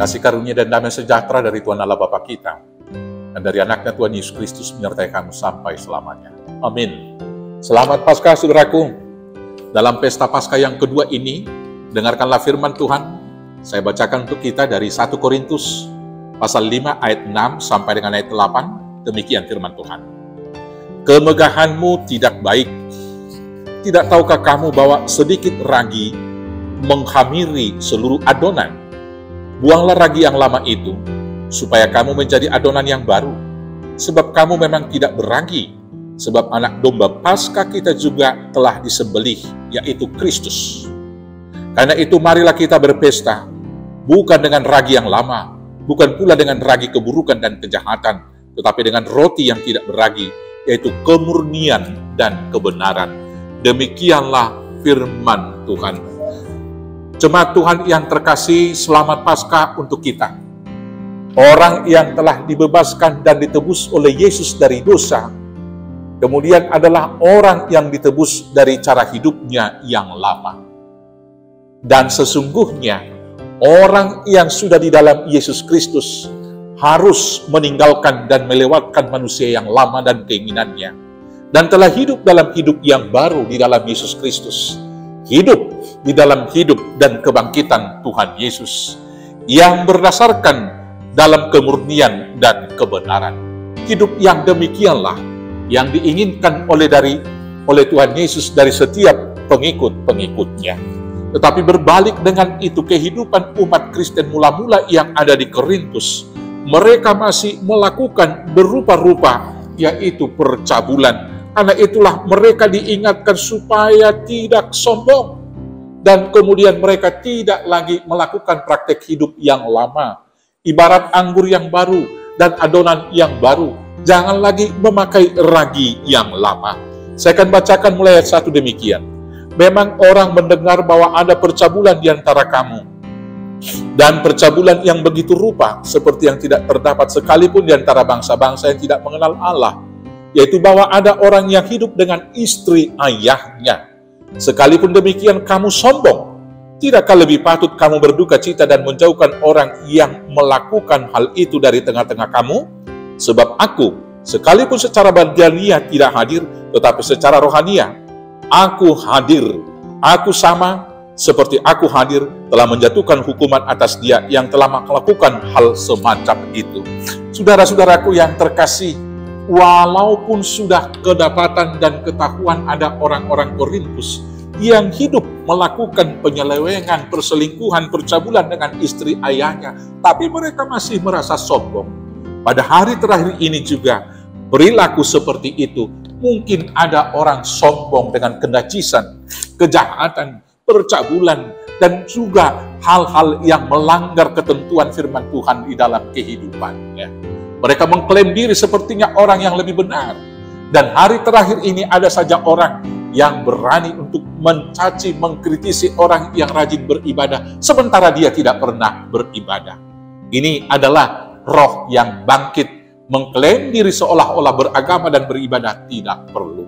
Kasih karunia dan damai sejahtera dari Tuhan Allah Bapa kita, dan dari anaknya Tuhan Yesus Kristus menyertai kamu sampai selamanya. Amin. Selamat Paskah, saudaraku. Dalam pesta Paskah yang kedua ini, dengarkanlah firman Tuhan. Saya bacakan untuk kita dari 1 Korintus pasal 5 ayat 6 sampai dengan ayat 8. Demikian firman Tuhan. Kemegahanmu tidak baik. Tidak tahukah kamu bahwa sedikit ragi menghamiri seluruh adonan? Buanglah ragi yang lama itu, supaya kamu menjadi adonan yang baru. Sebab kamu memang tidak beragi, sebab anak domba Paskah kita juga telah disembelih, yaitu Kristus. Karena itu marilah kita berpesta, bukan dengan ragi yang lama, bukan pula dengan ragi keburukan dan kejahatan, tetapi dengan roti yang tidak beragi, yaitu kemurnian dan kebenaran. Demikianlah firman Tuhan. Jemaat Tuhan yang terkasih, selamat Paskah untuk kita. Orang yang telah dibebaskan dan ditebus oleh Yesus dari dosa, kemudian adalah orang yang ditebus dari cara hidupnya yang lama. Dan sesungguhnya, orang yang sudah di dalam Yesus Kristus harus meninggalkan dan melewatkan manusia yang lama dan keinginannya, dan telah hidup dalam hidup yang baru di dalam Yesus Kristus. Hidup di dalam hidup dan kebangkitan Tuhan Yesus yang berdasarkan dalam kemurnian dan kebenaran. Hidup yang demikianlah yang diinginkan oleh Tuhan Yesus dari setiap pengikut-pengikutnya. Tetapi berbalik dengan itu, kehidupan umat Kristen mula-mula yang ada di Korintus, mereka masih melakukan berupa-rupa, yaitu percabulan. Karena itulah mereka diingatkan supaya tidak sombong. Dan kemudian mereka tidak lagi melakukan praktek hidup yang lama. Ibarat anggur yang baru dan adonan yang baru. Jangan lagi memakai ragi yang lama. Saya akan bacakan mulai ayat 1 demikian. Memang orang mendengar bahwa ada percabulan di antara kamu. Dan percabulan yang begitu rupa seperti yang tidak terdapat sekalipun di antara bangsa-bangsa yang tidak mengenal Allah. Yaitu bahwa ada orang yang hidup dengan istri ayahnya. Sekalipun demikian kamu sombong, tidakkah lebih patut kamu berduka cita dan menjauhkan orang yang melakukan hal itu dari tengah-tengah kamu? Sebab aku, sekalipun secara badania tidak hadir, tetapi secara rohania, aku hadir. Aku sama seperti aku hadir telah menjatuhkan hukuman atas dia yang telah melakukan hal semacam itu. Saudara-saudaraku yang terkasih, walaupun sudah kedapatan dan ketahuan ada orang-orang Korintus yang hidup melakukan penyelewengan, perselingkuhan, percabulan dengan istri ayahnya, tapi mereka masih merasa sombong. Pada hari terakhir ini juga, perilaku seperti itu. Mungkin ada orang sombong dengan kenajisan, kejahatan, percabulan, dan juga hal-hal yang melanggar ketentuan firman Tuhan di dalam kehidupannya. Mereka mengklaim diri sepertinya orang yang lebih benar. Dan hari terakhir ini ada saja orang yang berani untuk mencaci, mengkritisi orang yang rajin beribadah, sementara dia tidak pernah beribadah. Ini adalah roh yang bangkit, mengklaim diri seolah-olah beragama dan beribadah tidak perlu.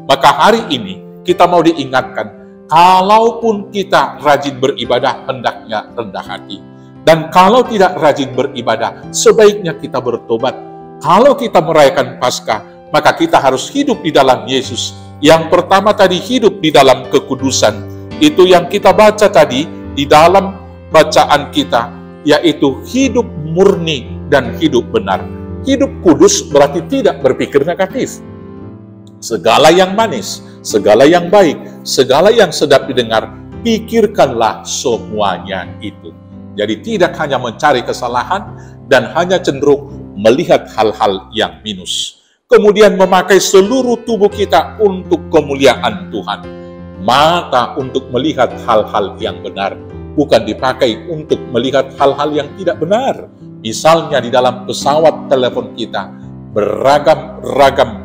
Maka hari ini kita mau diingatkan, kalaupun kita rajin beribadah, hendaknya rendah hati. Dan kalau tidak rajin beribadah, sebaiknya kita bertobat. Kalau kita merayakan Paskah, maka kita harus hidup di dalam Yesus. Yang pertama tadi, hidup di dalam kekudusan. Itu yang kita baca tadi di dalam bacaan kita, yaitu hidup murni dan hidup benar. Hidup kudus berarti tidak berpikir negatif. Segala yang manis, segala yang baik, segala yang sedap didengar, pikirkanlah semuanya itu. Jadi tidak hanya mencari kesalahan dan hanya cenderung melihat hal-hal yang minus. Kemudian memakai seluruh tubuh kita untuk kemuliaan Tuhan. Mata untuk melihat hal-hal yang benar, bukan dipakai untuk melihat hal-hal yang tidak benar. Misalnya di dalam pesawat telepon kita, beragam-ragam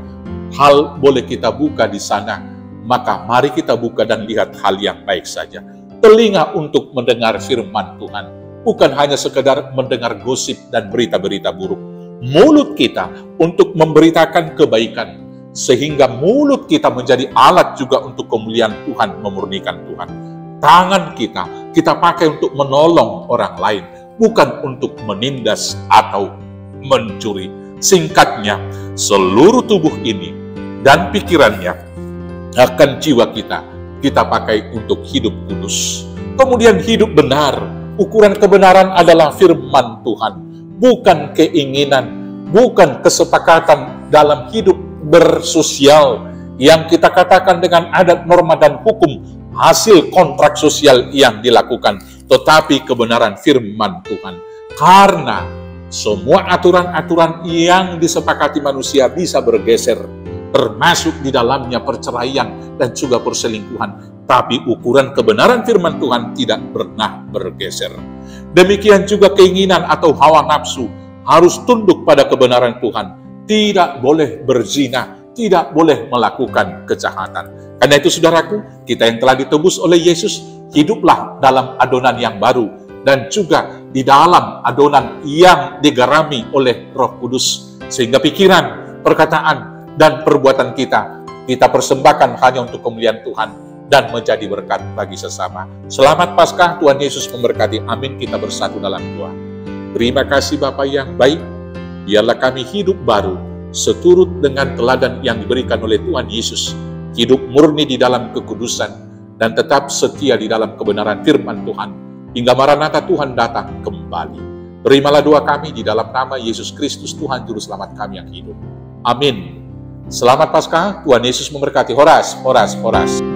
hal boleh kita buka di sana. Maka mari kita buka dan lihat hal yang baik saja. Telinga untuk mendengar firman Tuhan. Bukan hanya sekedar mendengar gosip dan berita-berita buruk. Mulut kita untuk memberitakan kebaikan. Sehingga mulut kita menjadi alat juga untuk kemuliaan Tuhan, memurnikan Tuhan. Tangan kita pakai untuk menolong orang lain. bukan untuk menindas atau mencuri. Singkatnya, seluruh tubuh ini dan pikirannya akan jiwa kita pakai untuk hidup kudus. Kemudian hidup benar. Ukuran kebenaran adalah firman Tuhan, bukan keinginan, bukan kesepakatan dalam hidup bersosial yang kita katakan dengan adat, norma, dan hukum, hasil kontrak sosial yang dilakukan, tetapi kebenaran firman Tuhan. Karena semua aturan-aturan yang disepakati manusia bisa bergeser, termasuk di dalamnya perceraian dan juga perselingkuhan. Tapi ukuran kebenaran firman Tuhan tidak pernah bergeser. Demikian juga keinginan atau hawa nafsu harus tunduk pada kebenaran Tuhan. Tidak boleh berzina, tidak boleh melakukan kejahatan. Karena itu saudaraku, kita yang telah ditebus oleh Yesus, hiduplah dalam adonan yang baru dan juga di dalam adonan yang digarami oleh Roh Kudus. Sehingga pikiran, perkataan, dan perbuatan kita persembahkan hanya untuk kemuliaan Tuhan dan menjadi berkat bagi sesama. Selamat Paskah, Tuhan Yesus memberkati. Amin. Kita bersatu dalam doa. Terima kasih Bapa yang baik, biarlah kami hidup baru seturut dengan teladan yang diberikan oleh Tuhan Yesus, hidup murni di dalam kekudusan dan tetap setia di dalam kebenaran firman Tuhan hingga Maranatha Tuhan datang kembali. Terimalah doa kami di dalam nama Yesus Kristus, Tuhan Juru Selamat kami yang hidup. Amin. Selamat Paskah, Tuhan Yesus memberkati. Horas, horas, horas.